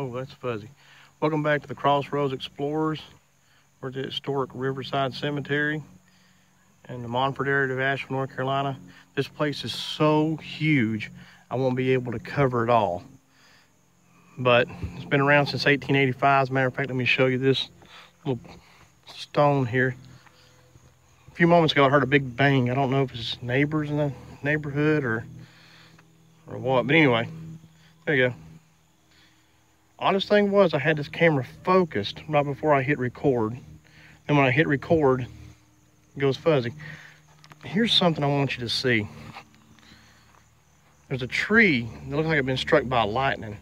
Oh, that's fuzzy. Welcome back to the Crossroads Explorers. We're at the historic Riverside Cemetery in the Montford area of Asheville, North Carolina. This place is so huge, I won't be able to cover it all. But it's been around since 1885. As a matter of fact, let me show you this little stone here. A few moments ago, I heard a big bang. I don't know if it's neighbors in the neighborhood or what. But anyway, there you go. Honest thing was, I had this camera focused right before I hit record. And when I hit record, it goes fuzzy. Here's something I want you to see. There's a tree that looks like it's been struck by lightning.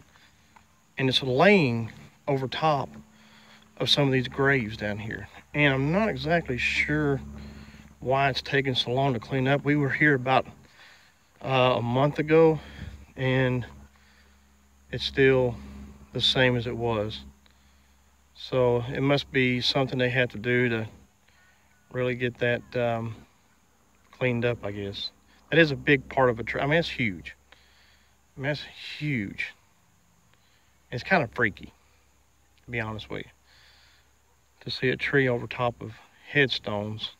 And it's laying over top of some of these graves down here. And I'm not exactly sure why it's taking so long to clean up. We were here about a month ago, and it's still the same as it was. So it must be something they had to do to really get that cleaned up, I guess. That is a big part of a tree. I mean, it's huge. I mean, that's huge. It's kind of freaky, to be honest with you, to see a tree over top of headstones.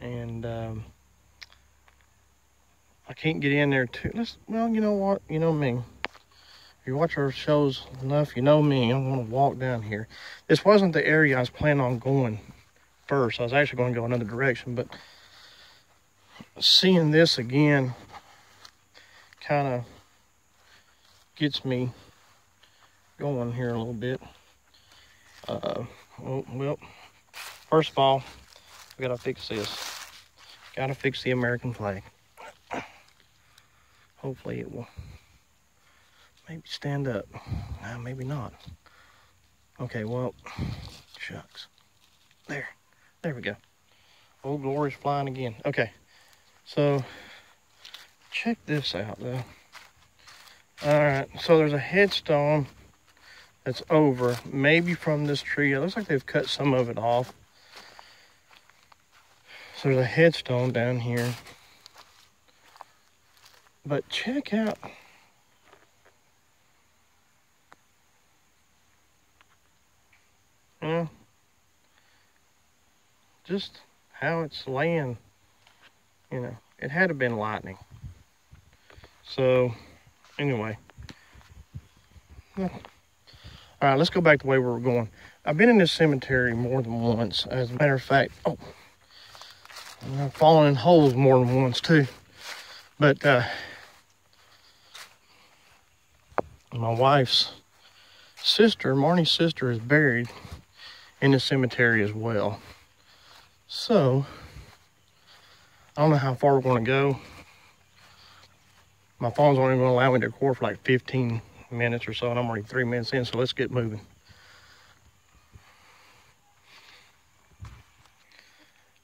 And I can't get in there too. Well, you know what? You know me. If you watch our shows enough, you know me. I'm going to walk down here. This wasn't the area I was planning on going first. I was actually going to go another direction, but seeing this again kind of gets me going here a little bit. Well, first of all, we gotta fix this. Gotta fix the American flag. Hopefully it will maybe stand up. Maybe not. Okay, well, shucks. There we go. Old Glory's flying again. Okay, so check this out though. All right, so there's a headstone that's over, maybe from this tree. It looks like they've cut some of it off. So there's a headstone down here. But check out, just how it's laying. You know, it had to have been lightning. So anyway, all right, let's go back the way we were going. I've been in this cemetery more than once. As a matter of fact, I've fallen in holes more than once too. But my wife's sister, Marnie's sister, is buried in the cemetery as well. So I don't know how far we're going to go. My phone's only going to allow me to record for like 15 minutes or so, and I'm already 3 minutes in, so let's get moving.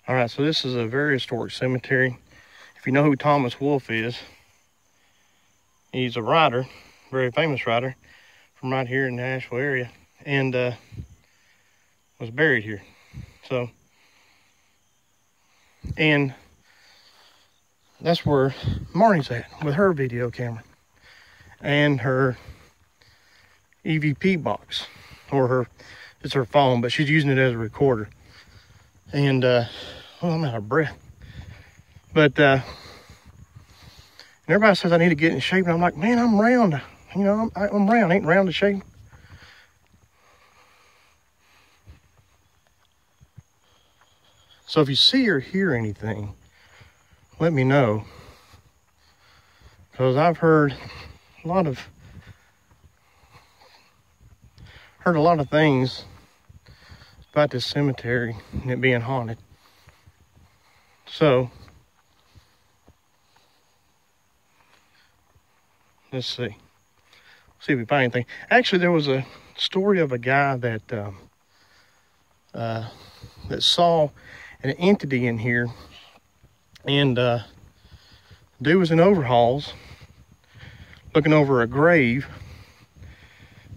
All right, so this is a very historic cemetery. If you know who Thomas Wolfe is, he's a writer, very famous writer, from right here in the Asheville area, and was buried here. So, and that's where Marnie's at with her video camera and her EVP box, or it's her phone, but she's using it as a recorder. And well, I'm out of breath. But and everybody says I need to get in shape, and I'm like, man, I'm round. You know, I'm round. Ain't round to shape. So if you see or hear anything, let me know, because I've heard a lot of things about this cemetery and it being haunted. So let's see if we find anything. Actually, there was a story of a guy that saw an entity in here. And dude was in overhauls looking over a grave,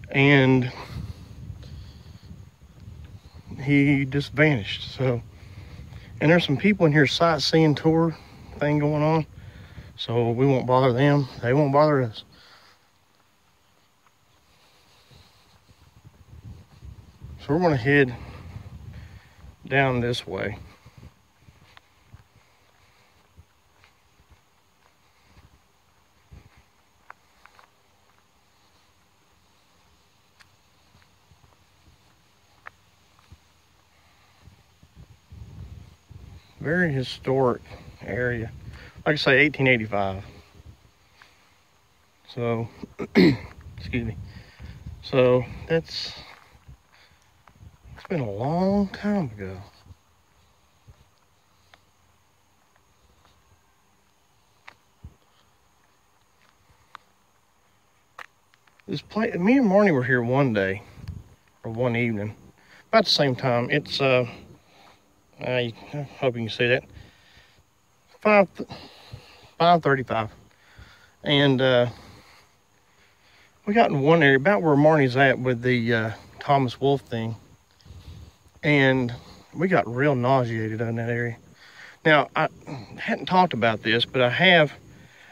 and he just vanished. So, and there's some people in here, sightseeing tour thing going on, so we won't bother them. They won't bother us. So we're gonna head down this way. Very historic area. Like I say, 1885. So, excuse me. So it's been a long time ago. This place, me and Marnie were here one day, or one evening, about the same time. It's I hope you can see that. 5:35, and we got in one area about where Marnie's at with the Thomas Wolfe thing, and we got real nauseated in that area. Now, I hadn't talked about this, but I have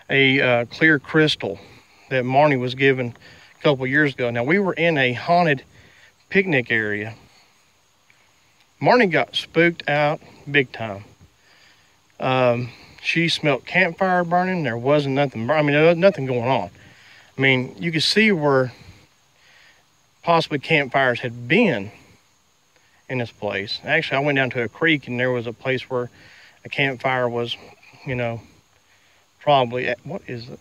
a clear crystal that Marnie was given a couple years ago. Now, we were in a haunted picnic area. Marnie got spooked out big time. She smelled campfire burning. There wasn't nothing. I mean, there was nothing going on. I mean, you could see where possibly campfires had been in this place. Actually, I went down to a creek, and there was a place where a campfire was, you know, probably at, what is it?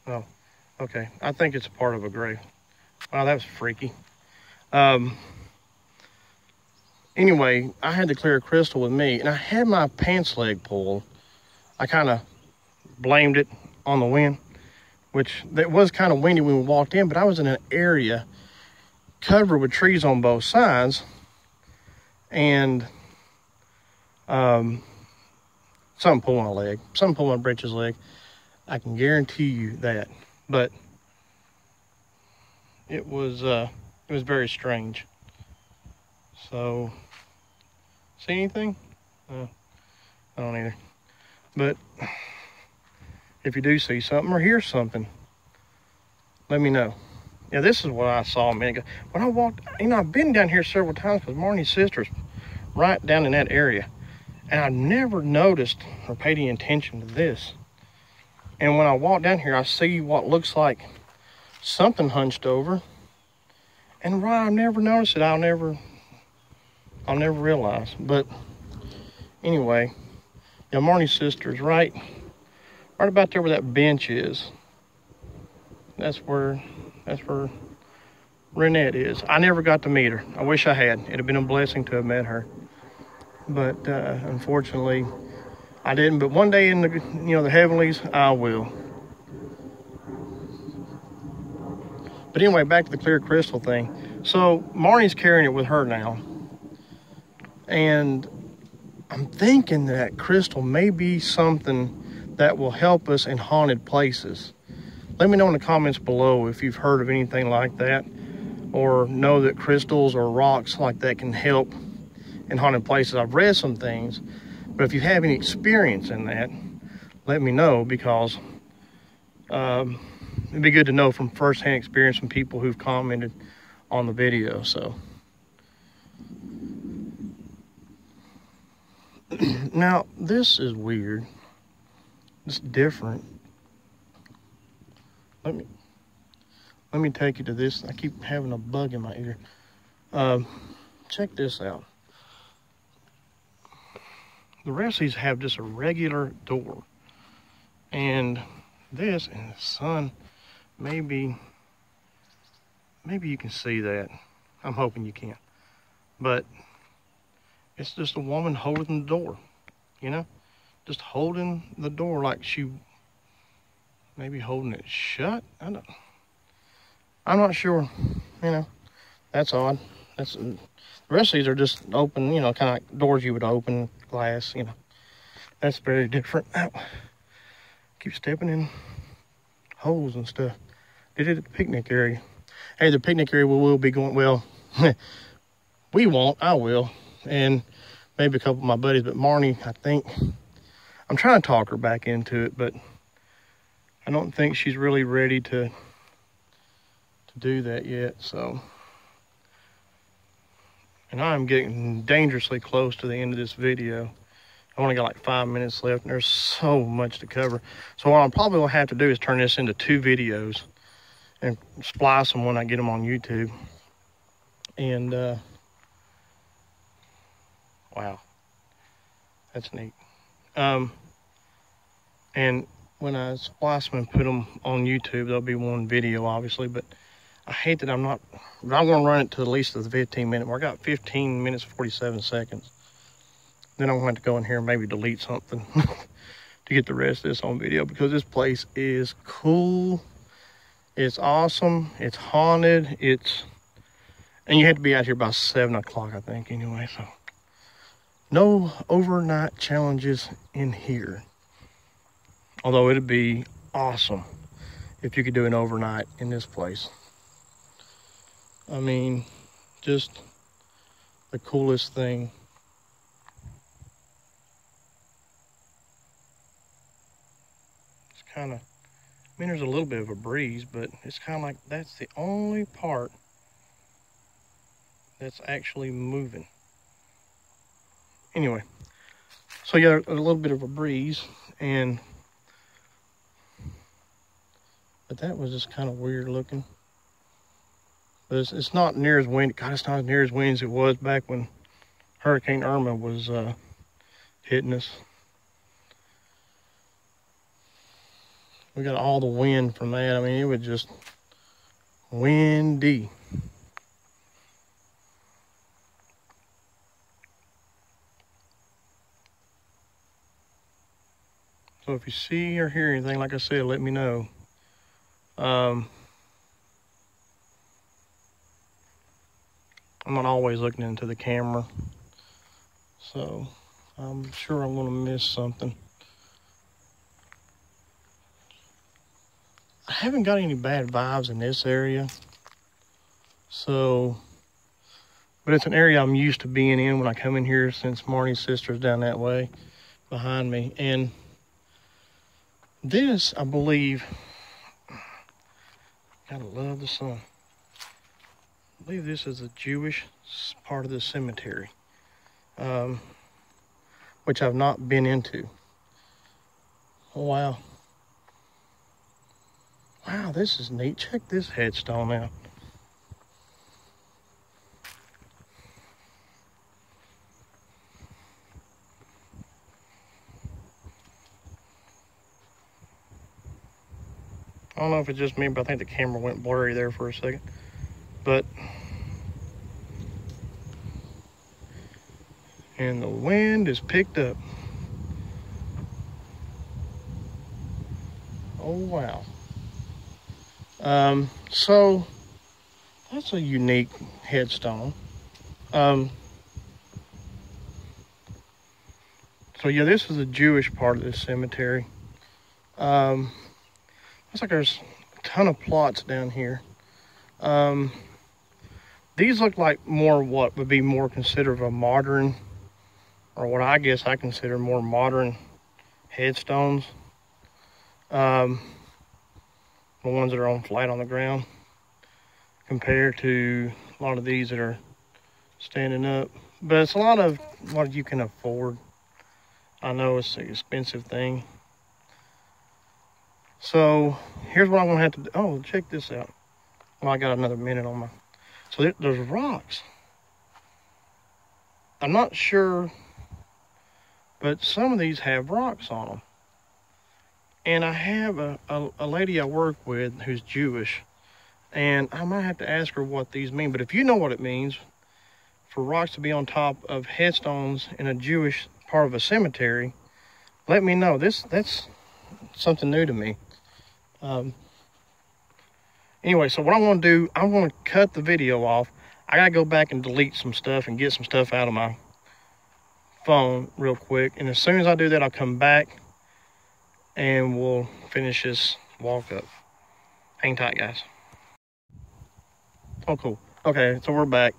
Oh, okay. I think it's a part of a grave. Wow, that was freaky. Anyway, I had the clear crystal with me, and I had my pants leg pulled. I kind of blamed it on the wind, which it was kind of windy when we walked in, but I was in an area covered with trees on both sides, and something pulled my leg. Something pulled my britches leg. I can guarantee you that. But it was very strange. So, see anything? I don't either. But if you do see something or hear something, let me know. Yeah, this is what I saw a minute ago. When I walked, you know, I've been down here several times because Marnie's sister's right down in that area. And I never noticed or paid any attention to this. And when I walk down here, I see what looks like something hunched over. And why I never noticed it, I'll never realize. But anyway, yeah, Marnie's sister's right about there where that bench is. That's where Renette is. I never got to meet her. I wish I had. It'd have been a blessing to have met her. But unfortunately, I didn't. But one day in the, you know, the heavenlies, I will. But anyway, back to the clear crystal thing. So Marnie's carrying it with her now. And I'm thinking that crystal may be something that will help us in haunted places. Let me know in the comments below if you've heard of anything like that, or know that crystals or rocks like that can help in haunted places. I've read some things, but if you have any experience in that, let me know, because it'd be good to know from firsthand experience from people who've commented on the video. So now this is weird. It's different. Let me take you to this. I keep having a bug in my ear. Check this out. The rest of these have just a regular door. And this, in the sun, maybe you can see that. I'm hoping you can. But it's just a woman holding the door, you know? Just holding the door like she maybe holding it shut. I'm not sure, you know. That's odd. The rest of these are just open, you know, kind of like doors you would open, glass, you know. That's very different. Ow. Keep stepping in holes and stuff. Did it at the picnic area. Hey, the picnic area we will be going, well, we won't, I will. And maybe a couple of my buddies, but Marnie, I think, I'm trying to talk her back into it, but I don't think she's really ready to do that yet. So, and I'm getting dangerously close to the end of this video. I only got like 5 minutes left, and there's so much to cover. So what I'm probably gonna have to do is turn this into 2 videos and splice them when I get them on YouTube. And wow, that's neat. And when I splice them and put them on YouTube, there'll be 1 video, obviously. But I hate that I'm gonna run it to at least the 15-minute mark. I got 15 minutes 47 seconds. Then I'm going to have to go in here and maybe delete something to get the rest of this on video, because this place is cool. It's awesome. It's haunted. And you have to be out here by 7 o'clock, I think, anyway. So no overnight challenges in here. Although it'd be awesome if you could do an overnight in this place. I mean, just the coolest thing. Kind of, I mean, there's a little bit of a breeze, but it's kind of like that's the only part that's actually moving. Anyway, so yeah, a little bit of a breeze, but that was just kind of weird looking. But it's not near as windy. God, it's not as near as windy as it was back when Hurricane Irma was hitting us. We got all the wind from that. I mean, it was just windy. So if you see or hear anything, like I said, let me know. I'm not always looking into the camera, so I'm sure I'm going to miss something. I haven't got any bad vibes in this area, so, but it's an area I'm used to being in when I come in here, since Marnie's sister's down that way behind me. And this, I believe, gotta love the sun. I believe this is the Jewish part of the cemetery, which I've not been into. Oh, wow. Wow, this is neat. Check this headstone out. I don't know if it's just me, but I think the camera went blurry there for a second. But, and the wind is picked up. Oh, wow. So that's a unique headstone. So yeah, this is the Jewish part of this cemetery. Looks like there's a ton of plots down here. These look like more what would be more considered a modern, or what I guess I consider more modern headstones. The ones that are on flat on the ground, compared to a lot of these that are standing up. But it's a lot of what you can afford. I know it's an expensive thing. So here's what I'm gonna have to do. Oh, check this out. Well, I got another minute on my. So there's rocks. I'm not sure, but some of these have rocks on them. And I have a lady I work with who's Jewish, and I might have to ask her what these mean. But if you know what it means for rocks to be on top of headstones in a Jewish part of a cemetery, let me know. That's something new to me. Anyway, so what I'm going to do, I'm going to cut the video off. I got to go back and delete some stuff and get some stuff out of my phone real quick. And as soon as I do that, I'll come back and we'll finish this walk up. Hang tight, guys. Oh, cool. Okay, so we're back.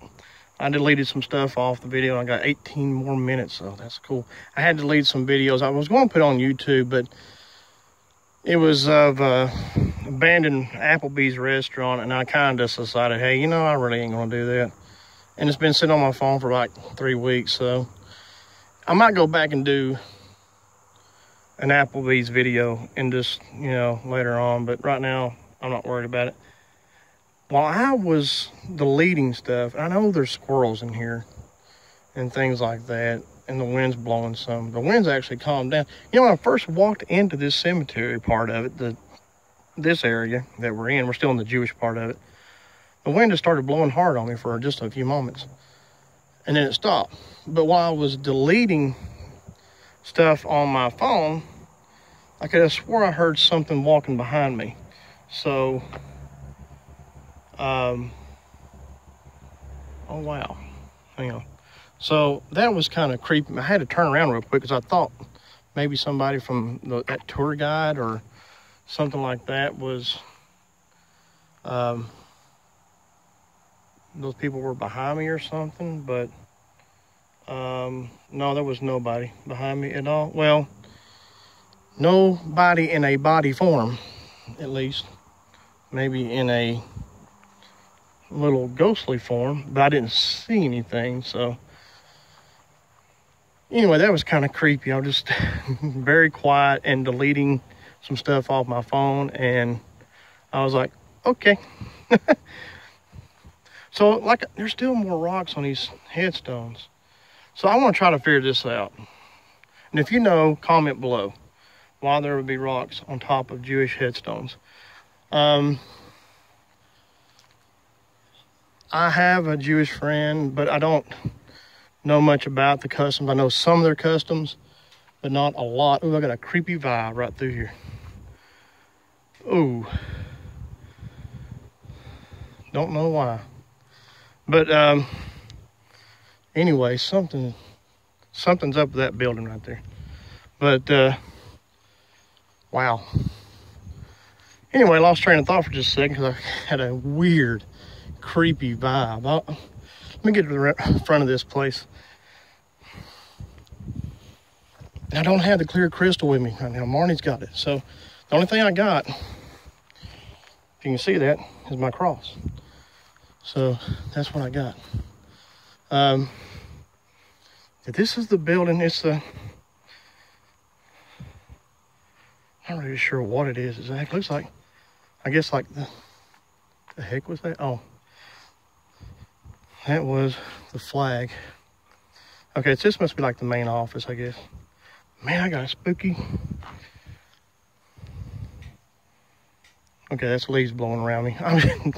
I deleted some stuff off the video. I got 18 more minutes, so that's cool. I had to delete some videos I was going to put on YouTube, but It was of abandoned Applebee's restaurant, and I kind of just decided, hey, you know, I really ain't gonna do that. And it's been sitting on my phone for like 3 weeks, so I might go back and do an Applebee's video and just, you know, later on, but right now I'm not worried about it. While I was deleting stuff, I know there's squirrels in here and things like that, and the wind's blowing some. The wind's actually calmed down. You know, when I first walked into this cemetery part of it, this area that we're in, we're still in the Jewish part of it, the wind just started blowing hard on me for just a few moments, and then it stopped. But while I was deleting stuff on my phone, I could have swore I heard something walking behind me. So, oh wow, hang on. So that was kind of creepy. I had to turn around real quick because I thought maybe somebody from that tour guide or something like that was, those people were behind me or something, but no, there was nobody behind me at all. Well, nobody in a body form, at least. Maybe in a little ghostly form, but I didn't see anything. So anyway, that was kind of creepy. I was just very quiet and deleting some stuff off my phone, and I was like, okay. So, like, there's still more rocks on these headstones. So I want to try to figure this out. And if you know, comment below why there would be rocks on top of Jewish headstones. I have a Jewish friend, but I don't know much about the customs. I know some of their customs, but not a lot. Ooh, I got a creepy vibe right through here. Ooh. Don't know why. But anyway, something's up with that building right there. But wow. Anyway, I lost train of thought for just a second because I had a weird, creepy vibe. Let me get to the front of this place. And I don't have the clear crystal with me right now. Marnie's got it. So the only thing I got, if you can see that, is my cross. So that's what I got. This is the building. It's the, I'm not really sure what it is exactly. It looks like, I guess like the heck was that? Oh, that was the flag. Okay, so this must be like the main office, I guess. Man, I got a spooky. Okay, that's leaves blowing around me. I'm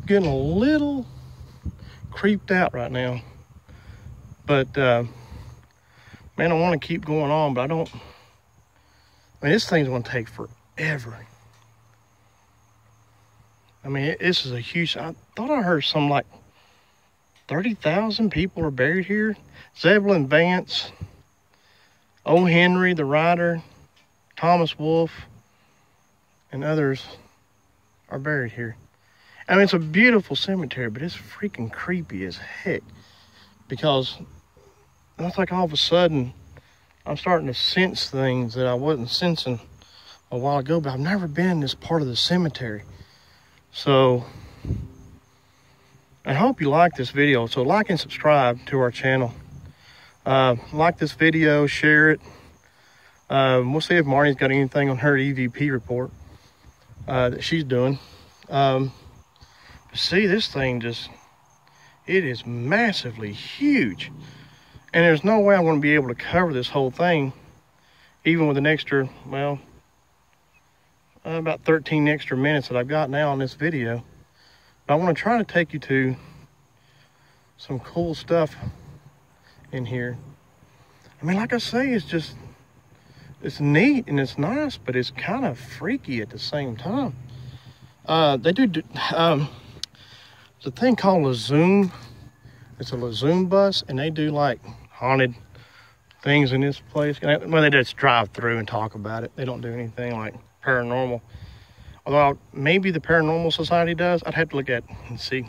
getting a little creeped out right now. But, man, I want to keep going on, but I don't. I mean, this thing's going to take forever. I mean, this is a huge, I thought I heard some like 30,000 people are buried here. Zebulon Vance, O. Henry, the writer, Thomas Wolfe, and others are buried here. I mean, it's a beautiful cemetery, but it's freaking creepy as heck. Because it's like all of a sudden, I'm starting to sense things that I wasn't sensing a while ago, but I've never been in this part of the cemetery. So, I hope you like this video. So like and subscribe to our channel. Like this video, share it. We'll see if Marnie's got anything on her EVP report that she's doing. See, this thing just, it is massively huge. And there's no way I'm going to be able to cover this whole thing, even with an extra, well, about 13 extra minutes that I've got now on this video. But I want to try to take you to some cool stuff in here. I mean, like I say, it's just, it's neat and it's nice, but it's kind of freaky at the same time. They do, there's a thing called Lazoom. It's a Lazoom bus, and they do like haunted things in this place. Well, they just drive through and talk about it. They don't do anything like paranormal. Although maybe the Paranormal Society does. I'd have to look at it and see.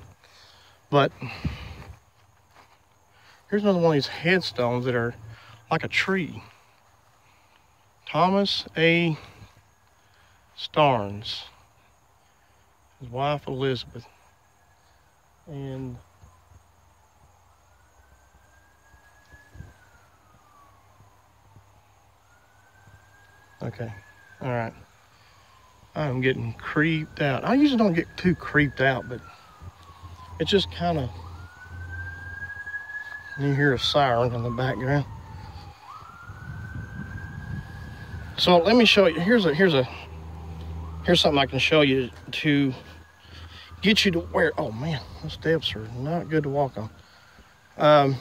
But here's another one of these headstones that are like a tree. Thomas A. Starnes, his wife Elizabeth, and okay, all right. I'm getting creeped out. I usually don't get too creeped out, but it's just kind of, you hear a siren in the background. So let me show you. Here's something I can show you to get you to where. Oh man, those steps are not good to walk on.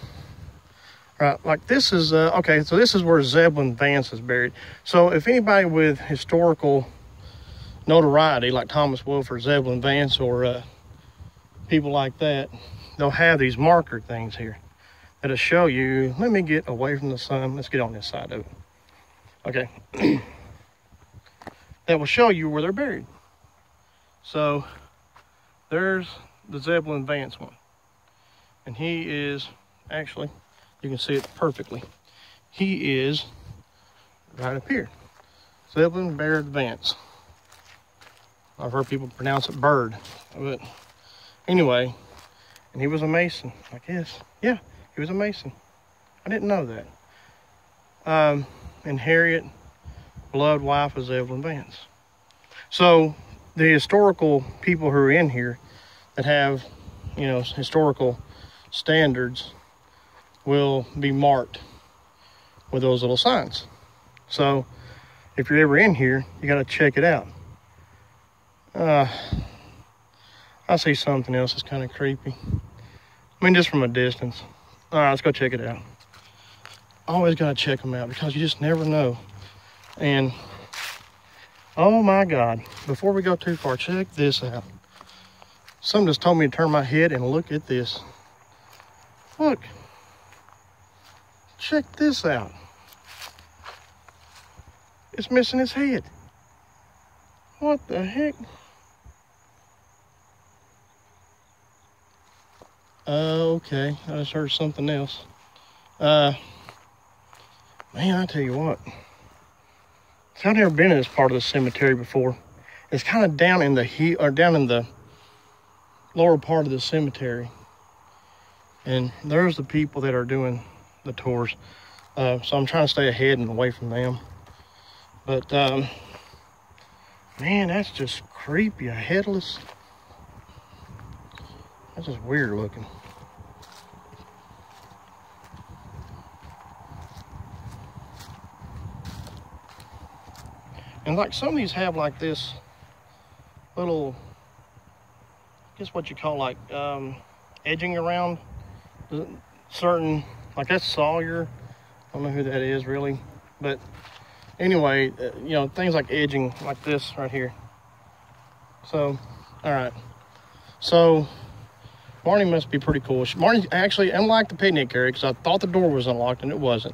Right, like this is okay. So this is where Zebulon Vance is buried. So if anybody with historical notoriety, like Thomas Wolfe or Zebulon Vance or people like that, they'll have these marker things here that'll show you. Let me get away from the sun. Let's get on this side of it. Okay. That will show you where they're buried. So there's the Zebulon Vance one. And he is, actually, you can see it perfectly. He is right up here. Zebulon Baird Vance. I've heard people pronounce it Bird. But anyway, and he was a Mason, I guess. Yeah, he was a Mason. I didn't know that. And Harriet, blood wife of Zebulon Vance. So the historical people who are in here that have, you know, historical standards will be marked with those little signs. So if you're ever in here, you got to check it out. I see something else that's kind of creepy. I mean, just from a distance. All right, let's go check it out. Always got to check them out because you just never know. And oh my God, before we go too far, check this out. Someone just told me to turn my head and look at this. Look, check this out. It's missing his head. What the heck? Okay, I just heard something else. Man, I tell you what. I've never been in this part of the cemetery before. It's kind of down in the lower part of the cemetery. And there's the people that are doing the tours. So I'm trying to stay ahead and away from them. But, man, that's just creepy. A headless. That's just weird looking. And like some of these have like this little, I guess what you call like edging around certain, like that's Sawyer. I don't know who that is really. But anyway, you know, things like edging like this right here. So, all right. So Marnie must be pretty cool. Marnie actually, unlike the picnic area, because I thought the door was unlocked and it wasn't.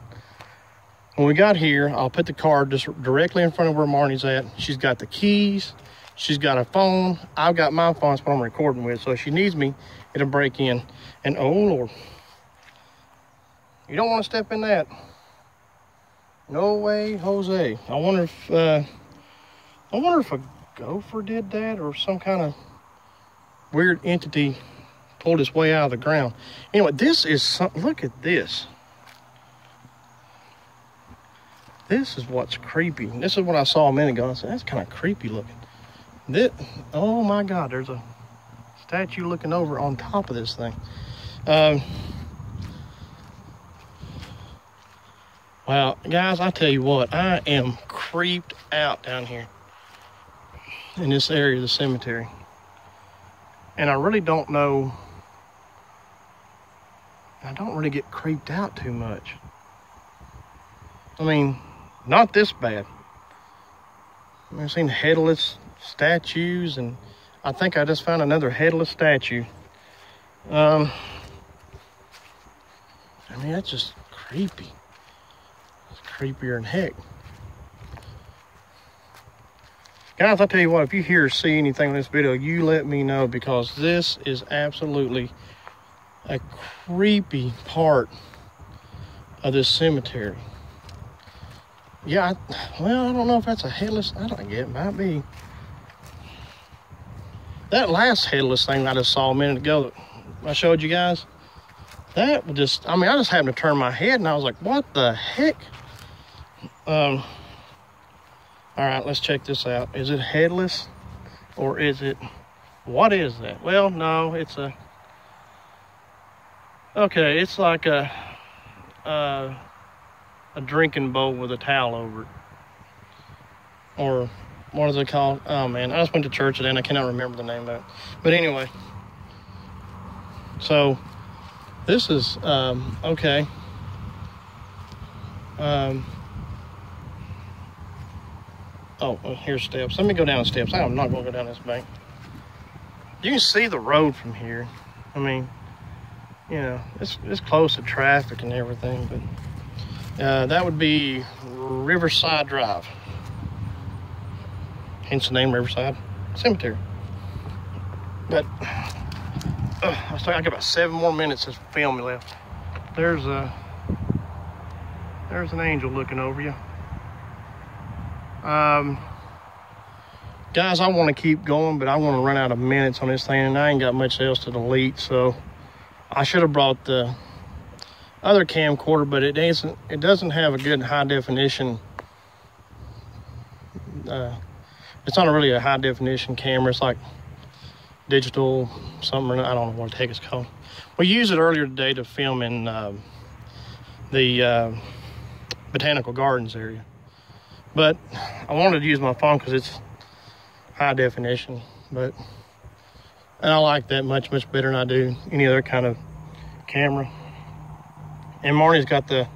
When we got here, I'll put the car just directly in front of where Marnie's at. She's got the keys. She's got a phone. I've got my phone, that's what I'm recording with. So if she needs me, it'll break in. And oh Lord, you don't want to step in that. No way, Jose. I wonder if a gopher did that or some kind of weird entity pulled its way out of the ground. Anyway, this is something. Look at this. This is what's creepy. This is what I saw a minute ago. I said, that's kind of creepy looking. Oh my God, there's a statue looking over on top of this thing. Well, guys, I tell you what, I am creeped out down here in this area of the cemetery. And I really don't know, I don't really get creeped out too much. I mean, not this bad. I've seen headless statues, and I think I just found another headless statue. I mean, that's just creepy. It's creepier than heck. Guys, I tell you what, if you hear or see anything in this video, you let me know, because this is absolutely a creepy part of this cemetery. Yeah, well, I don't know if that's a headless. I don't get it. Might be. That last headless thing I just saw a minute ago that I showed you guys, that was just, I mean, I just happened to turn my head and I was like, what the heck? All right, let's check this out. Is it headless or is it, what is that? Well, no, it's a, okay, it's like a drinking bowl with a towel over it. Or what is it called? Oh man, I just went to church today and I cannot remember the name of it. But anyway, so this is, okay. Oh, well, here's steps. Let me go down the steps. I'm not going to go down this bank. You can see the road from here. I mean, you know, it's close to traffic and everything, but that would be Riverside Drive. Hence the name Riverside Cemetery. But I got about 7 more minutes of film left. There's an angel looking over you. Guys, I want to keep going, but I want to run out of minutes on this thing, and I ain't got much else to delete, so I should have brought the other camcorder, but it doesn't have a good high definition. It's not really a high definition camera. It's like digital something, I don't know what the heck it's called. We used it earlier today to film in the Botanical Gardens area. But I wanted to use my phone because it's high definition. And I like that much better than I do any other kind of camera. And Marnie's got the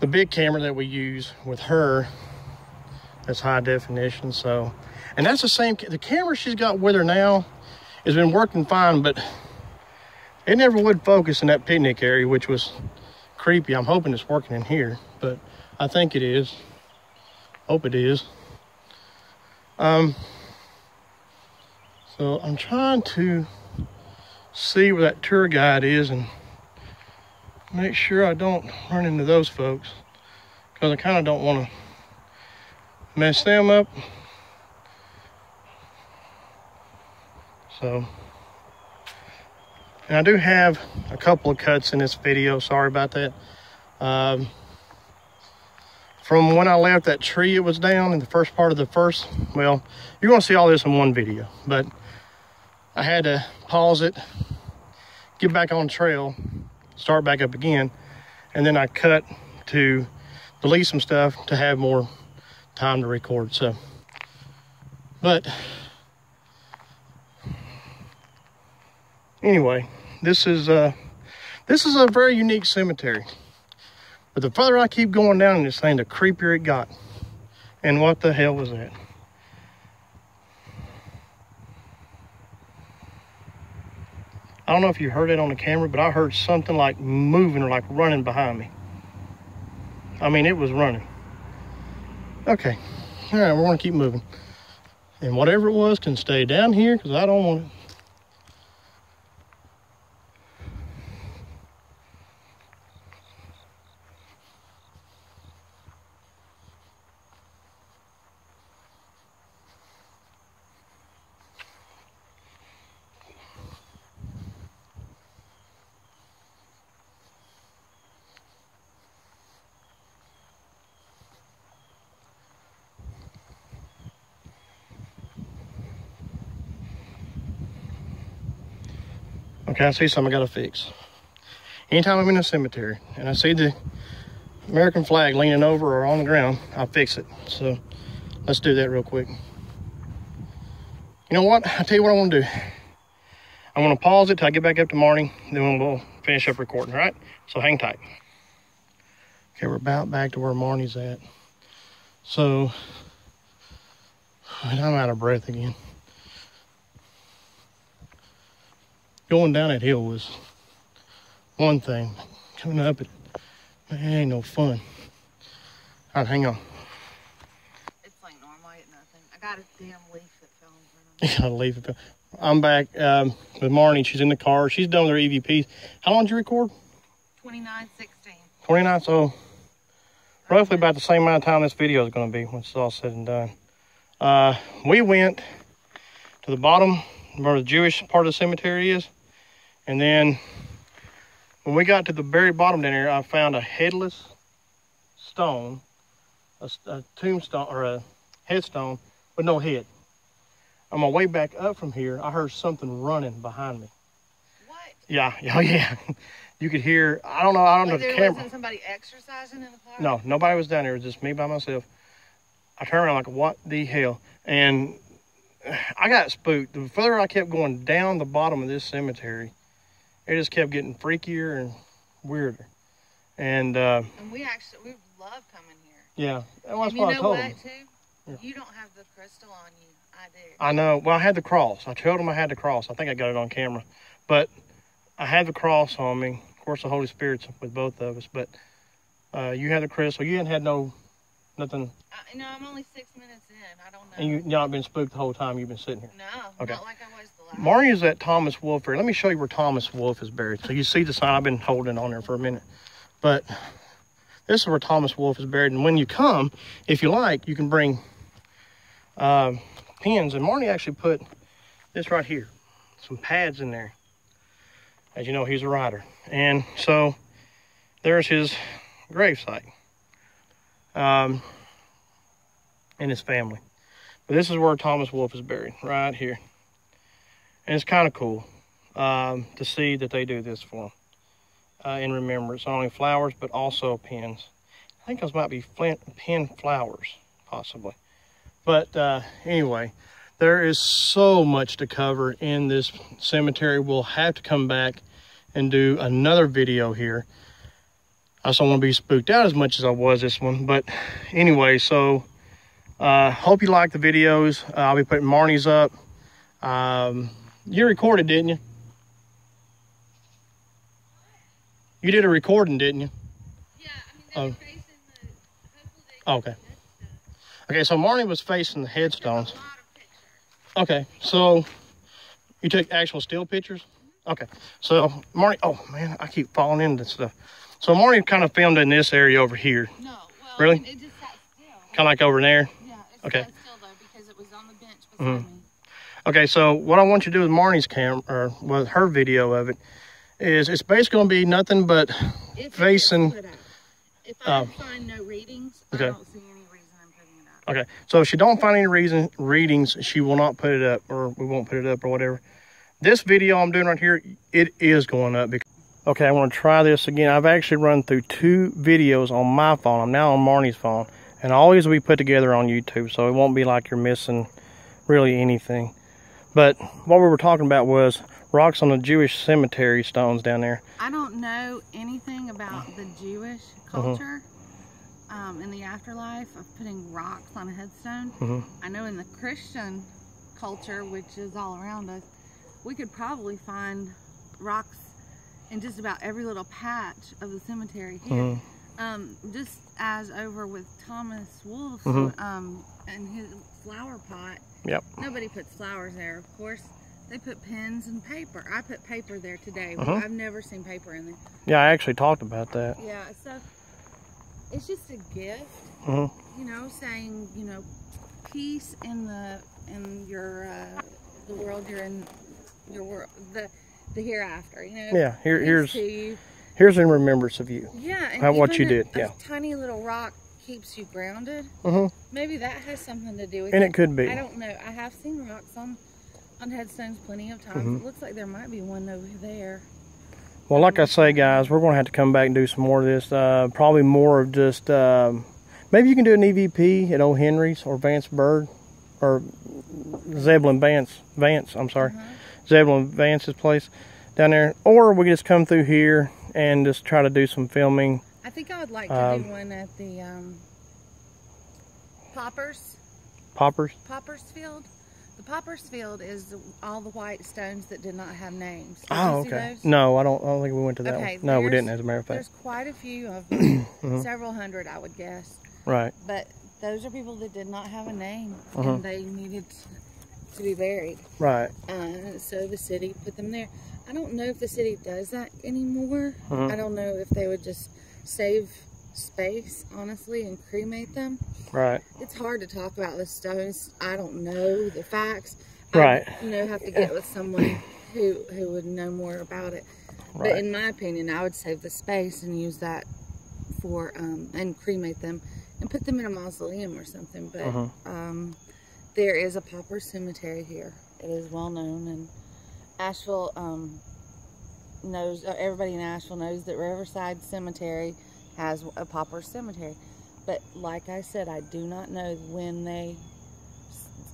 big camera that we use with her. That's high definition. So, and that's the camera she's got with her now has been working fine, but it never would focus in that picnic area, which was creepy. I'm hoping it's working in here, but I think it is. Hope it is. So I'm trying to see where that tour guide is and make sure I don't run into those folks, because I kind of don't want to mess them up. So, and I do have a couple of cuts in this video. Sorry about that. From when I left, that tree it was down in the first part of the first, well, you're going to see all this in one video, but I had to pause it, get back on trail, start back up again, and then I cut to delete some stuff to have more time to record. So, but anyway, this is a very unique cemetery. But the further I keep going down in this thing, the creepier it got. And what the hell was that? I don't know if you heard it on the camera, but I heard something like moving or like running behind me. I mean, it was running. Okay. All right, we're going to keep moving. And whatever it was can stay down here because I don't want it. Okay, I see something I gotta fix. Anytime I'm in a cemetery and I see the American flag leaning over or on the ground, I'll fix it. So let's do that real quick. You know what? I'll tell you what I want to do. I'm going to pause it till I get back up to Marnie, then we'll finish up recording, all right? So hang tight. Okay, we're about back to where Marnie's at. So, I'm out of breath again. Going down that hill was one thing. Coming up it, man, it ain't no fun. All right, hang on. It's like normal, ain't nothing. I got a damn leaf that fell in front of me. You got a leaf that fell. I'm back with Marnie. She's in the car. She's done with her EVPs. How long did you record? 29:16. 29, so roughly about the same amount of time this video is going to be when it's all said and done. We went to the bottom where the Jewish part of the cemetery is, and then when we got to the very bottom down here, I found a headless stone, a tombstone or a headstone with no head. On my way back up from here, I heard something running behind me. What? Yeah. You could hear, I don't know the There camera. wasn't somebody exercising in the park? No, nobody was down there. It was just me by myself. I turned around like, what the hell? And I got spooked. The further I kept going down the bottom of this cemetery, it just kept getting freakier and weirder. And we love coming here. Yeah, that's what And I told him. Too? Yeah. You don't have the crystal on you. I do. I know. Well, I had the cross. I told him I had the cross. I think I got it on camera. But I had the cross on me. Of course, the Holy Spirit's with both of us. But you had the crystal. You hadn't had nothing. No, I'm only 6 minutes in. I don't know. And you've not been spooked the whole time you've been sitting here? No, okay. Not like I was the last. Marnie is at Thomas Wolfe area. Let me show you where Thomas Wolfe is buried. So you see the sign. I've been holding on there for a minute. But this is where Thomas Wolfe is buried. And when you come, if you like, you can bring pens. And Marnie actually put this right here, some pads in there. As you know, he's a writer. And so there's his gravesite and his family. But this is where Thomas Wolfe is buried, right here. And it's kind of cool to see that they do this for him in remembrance. Not only flowers, but also pens. I think those might be pen flowers, possibly. But anyway, there is so much to cover in this cemetery. We'll have to come back and do another video here. I just don't want to be spooked out as much as I was this one. But anyway, so hope you like the videos. I'll be putting Marnie's up. You recorded, didn't you? You did a recording, didn't you? Yeah, I mean, they were facing the... Okay. Okay, so Marnie was facing the headstones. A lot of pictures. Okay, so you took actual still pictures? Okay, so Marnie, oh man, I keep falling into stuff. So Marnie kind of filmed in this area over here. No, well, really? It just sat still. Kind of like over there? Yeah, it okay. sat still though because it was on the bench beside me. Okay, so what I want you to do with Marnie's camera, or with her video of it, is it's basically going to be nothing but facing... If I find no readings, okay. I don't see any reason I'm putting it up. Okay, so if she don't find any readings, she will not put it up, or we won't put it up, or whatever. This video I'm doing right here, it is going up. Okay, I want to try this again. I've actually run through 2 videos on my phone. I'm now on Marnie's phone, and all these will be put together on YouTube, so it won't be like you're missing really anything. But what we were talking about was rocks on the Jewish cemetery stones down there. I don't know anything about the Jewish culture in the afterlife of putting rocks on a headstone. I know in the Christian culture, which is all around us, we could probably find rocks in just about every little patch of the cemetery here. Just as over with Thomas Wolfe and his flower pot. Yep. Nobody puts flowers there, of course. They put pens and paper. I put paper there today, but I've never seen paper in there. Yeah, I actually talked about that. Yeah, so it's just a gift, you know, saying, you know, peace in your the world you're in, your world, the hereafter. You know. Yeah, here's in remembrance of you. Yeah, and how what you did. A tiny little rock keeps you grounded. Maybe that has something to do with it. And it could be. I don't know. I have seen rocks on headstones plenty of times. It looks like there might be one over there. Well, like I say, guys, we're going to have to come back and do some more of this. Probably more of just, maybe you can do an EVP at Old Henry's or Vance Bird, or Zebulon Vance, I'm sorry. Zebulon Vance's place down there. Or we can just come through here and just try to do some filming. I think I would like to do one at the Poppers Field. The Poppers Field is all the white stones that did not have names. Did you see those? No, I don't think we went to that one. No, we didn't, as a matter of fact. There's quite a few of them. Several hundred, I would guess. Right. But those are people that did not have a name, and they needed to be buried. Right. So the city put them there. I don't know if the city does that anymore. I don't know if they would just save space, honestly, and cremate them. Right. It's hard to talk about this stuff. I don't know the facts. Right. I have to get with someone who would know more about it. Right. But in my opinion, I would save the space and use that for and cremate them and put them in a mausoleum or something. But there is a pauper cemetery here. It is well known, and Asheville knows. Everybody in Asheville knows that Riverside Cemetery has a pauper cemetery. But like I said, I do not know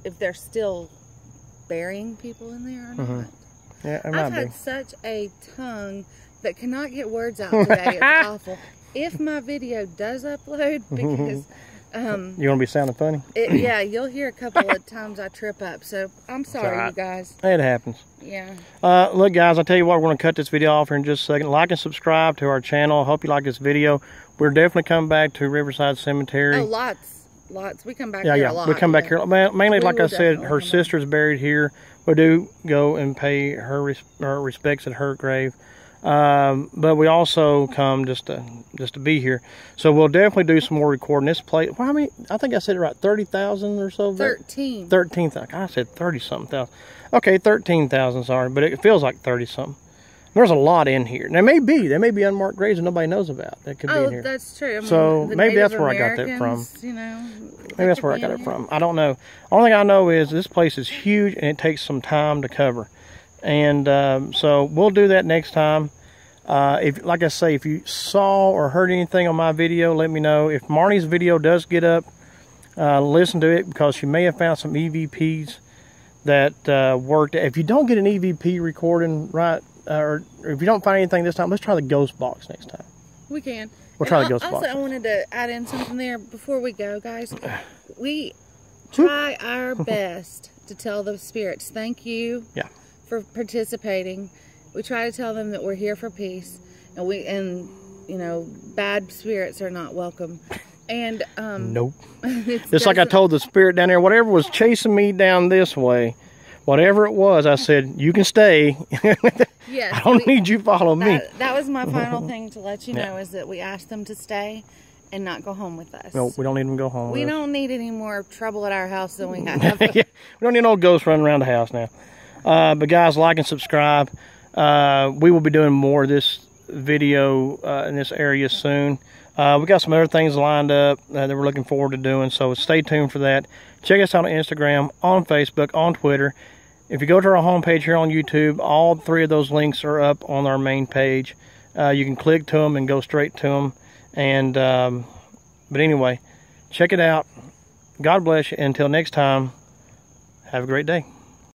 if they're still burying people in there or not. Yeah, it might I've had such a tongue that cannot get words out today. It's awful. If my video does upload, because you want to be sounding funny? Yeah, you'll hear a couple of times I trip up. So I'm sorry, you guys. It happens. Yeah. Look, guys, I'll tell you what, we're going to cut this video off here in just a second. Like and subscribe to our channel. I hope you like this video. We're definitely coming back to Riverside Cemetery. Oh, lots. We come back here a lot. We come back here. Mainly, like I said, her sister's buried here. We do go and pay her respects at her grave. But we also come just to be here. So we'll definitely do some more recording. This place, well, I mean, I think I said it right, 30,000 or so. 13. 13,000. I said 30-something thousand. Okay, 13,000, sorry, but it feels like 30-something. There's a lot in here. There may be unmarked graves that nobody knows about that could be in here. That's true. I mean, so maybe that's where I got that from. Maybe that's where I got it from. I don't know. Only thing I know is this place is huge and it takes some time to cover. And so we'll do that next time. Like I say, if you saw or heard anything on my video, let me know. If Marnie's video does get up, listen to it, because she may have found some EVPs that worked. If you don't get an EVP recording right, or if you don't find anything this time, let's try the ghost box next time. We can. We'll try the ghost box. Also, I wanted to add in something there before we go, guys. We try our best to tell the spirits thank you for participating. We try to tell them that we're here for peace, and you know, bad spirits are not welcome. And nope. Just like I told the spirit down there, whatever was chasing me down this way, whatever it was, I said, you can stay. Yes, I don't need you follow me. That was my final thing to let you know, is that we asked them to stay and not go home with us. No, we don't need them to go home. We don't need any more trouble at our house than we have. We don't need no ghosts running around the house now. But guys, like and subscribe. We will be doing more of this video in this area soon. We got some other things lined up that we're looking forward to doing, so stay tuned for that. Check us out on Instagram, on Facebook, on Twitter. If you go to our homepage here on YouTube, all three of those links are up on our main page. You can click to them and go straight to them. And but anyway, check it out. God bless you. Until next time, have a great day.